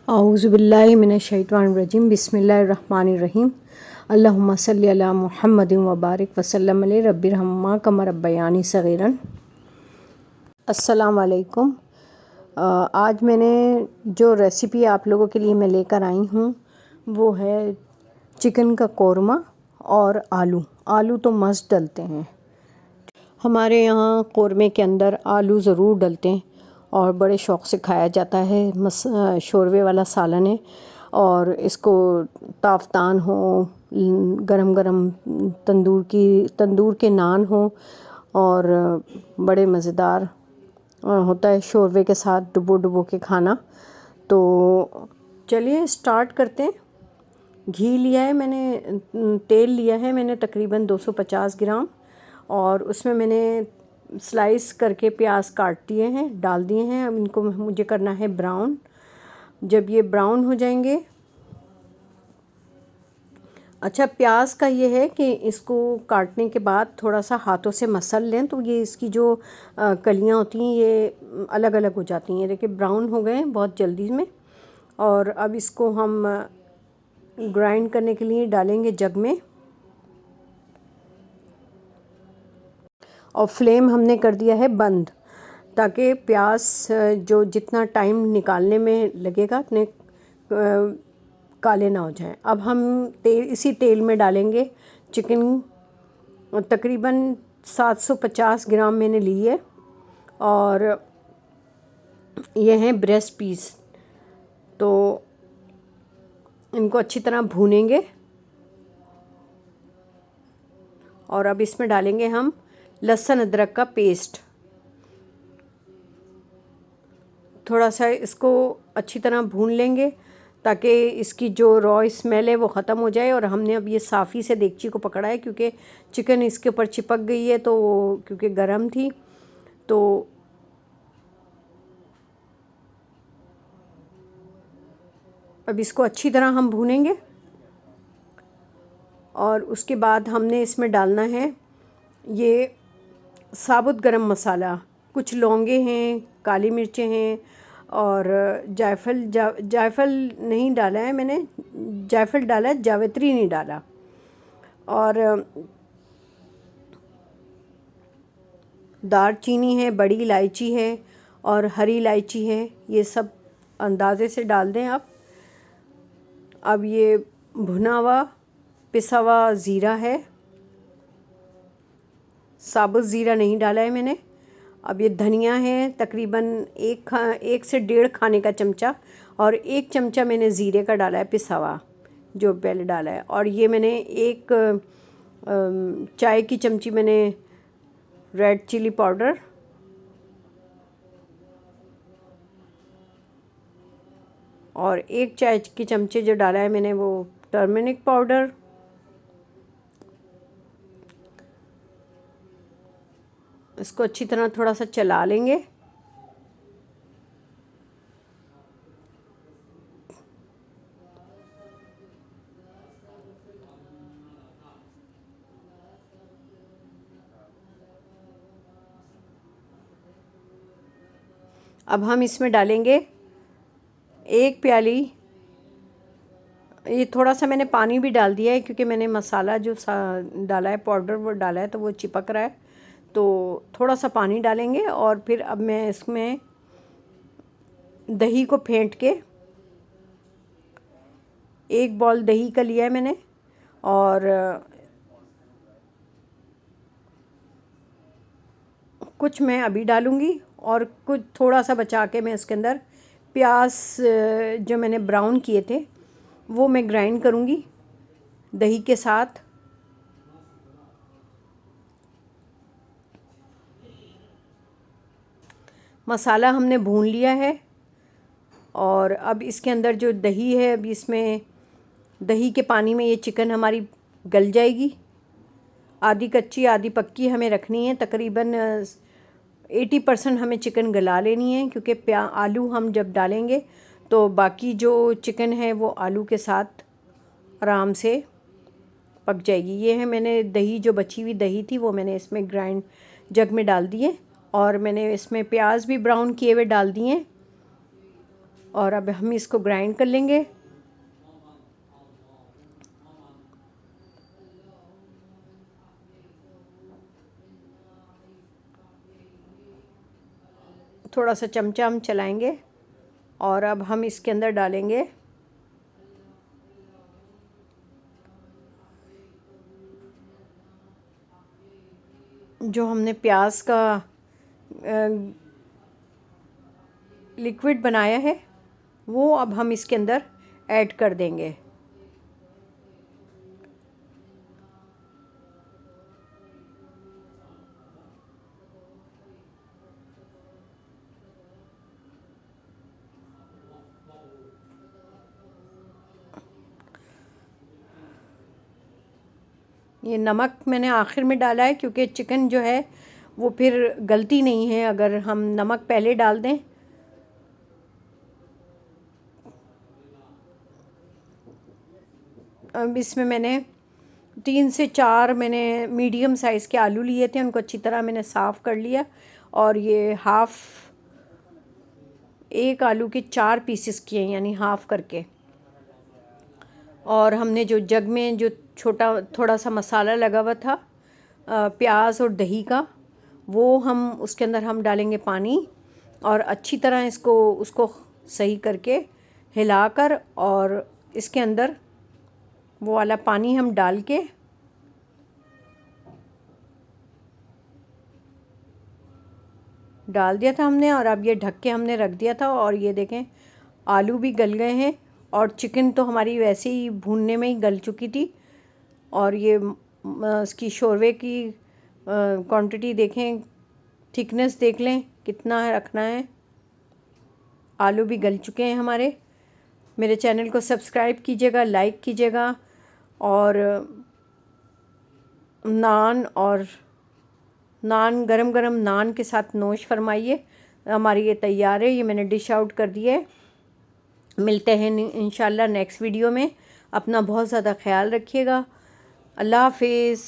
औज़ुबिल्लाहि मिनश्शैतानिर्रजीम बिस्मिल्लाहिर्रहमानिर्रहीम अल्लाहुम्मा सल्लि अला मुहम्मदिन व बारिक वसल्लम अलैहि रब्बिरहम्मा कमा रब्बयानी सगीरन। अस्सलाम वालेकुम। आज मैंने जो रेसिपी आप लोगों के लिए मैं लेकर आई हूँ वो है चिकन का कोरमा और आलू तो मस्त डलते हैं। हमारे यहाँ कोरमे के अंदर आलू ज़रूर डलते हैं और बड़े शौक़ से खाया जाता है। शोरवे वाला सालन है और इसको ताफ़तान हो, गरम गरम तंदूर के नान हो और बड़े मज़ेदार होता है शोरवे के साथ डुबो डुबो के खाना। तो चलिए स्टार्ट करते हैं। घी लिया है मैंने, तेल लिया है मैंने तकरीबन 250 ग्राम और उसमें मैंने स्लाइस करके प्याज काट दिए हैं, डाल दिए हैं। अब इनको मुझे करना है ब्राउन। जब ये ब्राउन हो जाएंगे, अच्छा प्याज का ये है कि इसको काटने के बाद थोड़ा सा हाथों से मसल लें तो ये इसकी जो कलियां होती हैं ये अलग अलग हो जाती हैं। देखिए ब्राउन हो गए बहुत जल्दी में। और अब इसको हम ग्राइंड करने के लिए डालेंगे जग में और फ्लेम हमने कर दिया है बंद ताकि प्याज जो जितना टाइम निकालने में लगेगा उतने काले ना हो जाएं। अब हम इसी तेल में डालेंगे चिकन। तकरीबन 750 ग्राम मैंने ली है और ये हैं ब्रेस्ट पीस। तो इनको अच्छी तरह भूनेंगे और अब इसमें डालेंगे हम लहसुन अदरक का पेस्ट। थोड़ा सा इसको अच्छी तरह भून लेंगे ताकि इसकी जो रॉ स्मेल है वो ख़त्म हो जाए। और हमने अब ये साफ़ी से देगची को पकड़ा है क्योंकि चिकन इसके ऊपर चिपक गई है, तो क्योंकि गर्म थी। तो अब इसको अच्छी तरह हम भूनेंगे और उसके बाद हमने इसमें डालना है ये साबुत गरम मसाला। कुछ लौंगे हैं, काली मिर्चें हैं और जायफल नहीं डाला है मैंने, जायफल डाला है, जावित्री नहीं डाला। और दालचीनी है, बड़ी इलायची है और हरी इलायची है। ये सब अंदाज़े से डाल दें। अब ये भुना हुआ पिसा हुआ ज़ीरा है, साबुत ज़ीरा नहीं डाला है मैंने। अब ये धनिया है तकरीबन एक से 1.5 खाने का चमचा और 1 चमचा मैंने ज़ीरे का डाला है पिसा हुआ जो पहले डाला है। और ये मैंने 1 चाय की चमची मैंने रेड चिली पाउडर और 1 चाय की चमचे जो डाला है मैंने वो टर्मरिक पाउडर। इसको अच्छी तरह थोड़ा सा चला लेंगे। अब हम इसमें डालेंगे 1 प्याली, ये थोड़ा सा मैंने पानी भी डाल दिया है क्योंकि मैंने मसाला जो डाला है पाउडर वो डाला है तो वो चिपक रहा है, तो थोड़ा सा पानी डालेंगे। और फिर अब मैं इसमें दही को फेंट के 1 बॉल दही का लिया है मैंने और कुछ मैं अभी डालूँगी और कुछ थोड़ा सा बचा के मैं इसके अंदर प्याज जो मैंने ब्राउन किए थे वो मैं ग्राइंड करूँगी दही के साथ। मसाला हमने भून लिया है और अब इसके अंदर जो दही है, अब इसमें दही के पानी में ये चिकन हमारी गल जाएगी। आधी कच्ची आधी पक्की हमें रखनी है। तकरीबन 80% हमें चिकन गला लेनी है क्योंकि आलू हम जब डालेंगे तो बाकी जो चिकन है वो आलू के साथ आराम से पक जाएगी। ये है मैंने दही जो बची हुई दही थी वो मैंने इसमें ग्राइंड जग में डाल दी है और मैंने इसमें प्याज भी ब्राउन किए हुए डाल दिए। और अब हम इसको ग्राइंड कर लेंगे। थोड़ा सा चमचा हम चलाएंगे और अब हम इसके अंदर डालेंगे जो हमने प्याज का लिक्विड बनाया है, वो अब हम इसके अंदर ऐड कर देंगे। ये नमक मैंने आखिर में डाला है क्योंकि चिकन जो है वो फिर गलती नहीं है अगर हम नमक पहले डाल दें। अब इसमें मैंने 3 से 4 मैंने मीडियम साइज़ के आलू लिए थे, उनको अच्छी तरह मैंने साफ़ कर लिया और ये एक आलू के 4 पीसेस किए यानी हाफ़ करके। और हमने जो जग में जो छोटा थोड़ा सा मसाला लगा हुआ था प्याज और दही का, वो हम उसके अंदर हम डालेंगे पानी और अच्छी तरह उसको सही करके हिलाकर और इसके अंदर वो वाला पानी हम डाल के डाल दिया था हमने। और अब ये ढक के हमने रख दिया था और ये देखें आलू भी गल गए हैं और चिकन तो हमारी वैसे ही भूनने में ही गल चुकी थी। और ये इसकी शोरवे की क्वांटिटी देखें, थिकनेस देख लें कितना रखना है। आलू भी गल चुके हैं हमारे। मेरे चैनल को सब्सक्राइब कीजिएगा, लाइक कीजिएगा और नान गरम गरम नान के साथ नोश फरमाइए। हमारी ये तैयार है, ये मैंने डिश आउट कर दी है। मिलते हैं इंशाल्लाह नेक्स्ट वीडियो में। अपना बहुत ज़्यादा ख्याल रखिएगा। अल्लाह हाफिज़।